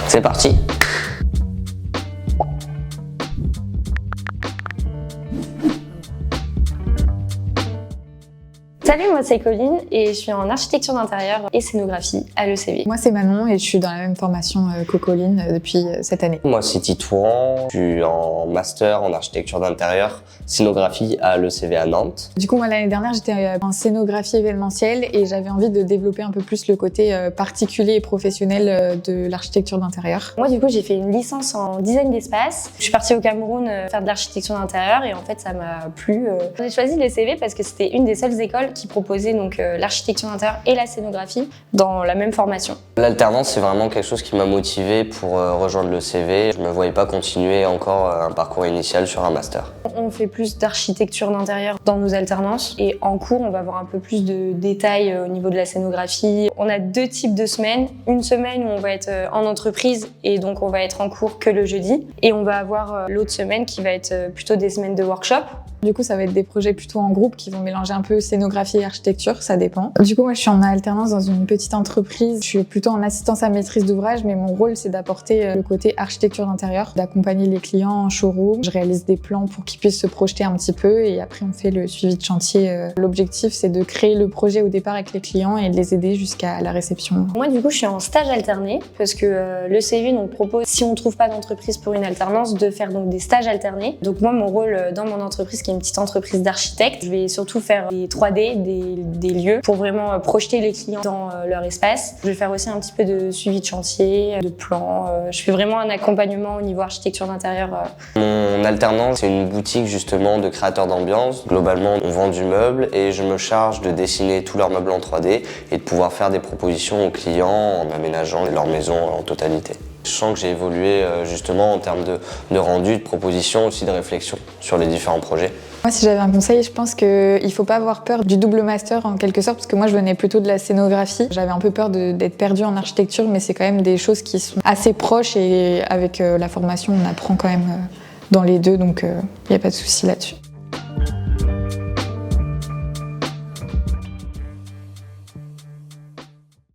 C'est parti. Salut, moi c'est Colline et je suis en architecture d'intérieur et scénographie à l'ECV. Moi c'est Manon et je suis dans la même formation que Colline depuis cette année. Moi c'est Titouan, je suis en master en architecture d'intérieur, scénographie à l'ECV à Nantes. Du coup moi l'année dernière j'étais en scénographie événementielle et j'avais envie de développer un peu plus le côté particulier et professionnel de l'architecture d'intérieur. Moi du coup j'ai fait une licence en design d'espace. Je suis partie au Cameroun faire de l'architecture d'intérieur et en fait ça m'a plu. J'ai choisi l'ECV parce que c'était une des seules écoles qui proposait donc l'architecture d'intérieur et la scénographie dans la même formation. L'alternance c'est vraiment quelque chose qui m'a motivé pour rejoindre l'ECV. Je me voyais pas continuer encore un parcours initial sur un master. On fait plus d'architecture d'intérieur dans nos alternances et en cours on va avoir un peu plus de détails au niveau de la scénographie. On a 2 types de semaines. Une semaine où on va être en entreprise et donc on va être en cours que le jeudi et on va avoir l'autre semaine qui va être plutôt des semaines de workshop. Du coup, ça va être des projets plutôt en groupe qui vont mélanger un peu scénographie et architecture, ça dépend. Du coup, moi, je suis en alternance dans une petite entreprise. Je suis plutôt en assistance à maîtrise d'ouvrage, mais mon rôle, c'est d'apporter le côté architecture d'intérieur, d'accompagner les clients en showroom. Je réalise des plans pour qu'ils puissent se projeter un petit peu et après, on fait le suivi de chantier. L'objectif, c'est de créer le projet au départ avec les clients et de les aider jusqu'à la réception. Moi, du coup, je suis en stage alterné parce que le CV nous propose, si on trouve pas d'entreprise pour une alternance, de faire donc des stages alternés. Donc moi, mon rôle dans mon entreprise, qui est une petite entreprise d'architectes. Je vais surtout faire des 3D, des lieux pour vraiment projeter les clients dans leur espace. Je vais faire aussi un petit peu de suivi de chantier, de plans. Je fais vraiment un accompagnement au niveau architecture d'intérieur. Mon alternance, c'est une boutique justement de créateurs d'ambiance. Globalement, on vend du meuble et je me charge de dessiner tous leurs meubles en 3D et de pouvoir faire des propositions aux clients en aménageant leur maison en totalité. Je sens que j'ai évolué justement en termes de rendu, de proposition, aussi de réflexion sur les différents projets. Moi, si j'avais un conseil, je pense qu'il ne faut pas avoir peur du double master en quelque sorte, parce que moi, je venais plutôt de la scénographie. J'avais un peu peur d'être perdue en architecture, mais c'est quand même des choses qui sont assez proches et avec la formation, on apprend quand même dans les deux, donc il n'y a pas de souci là-dessus.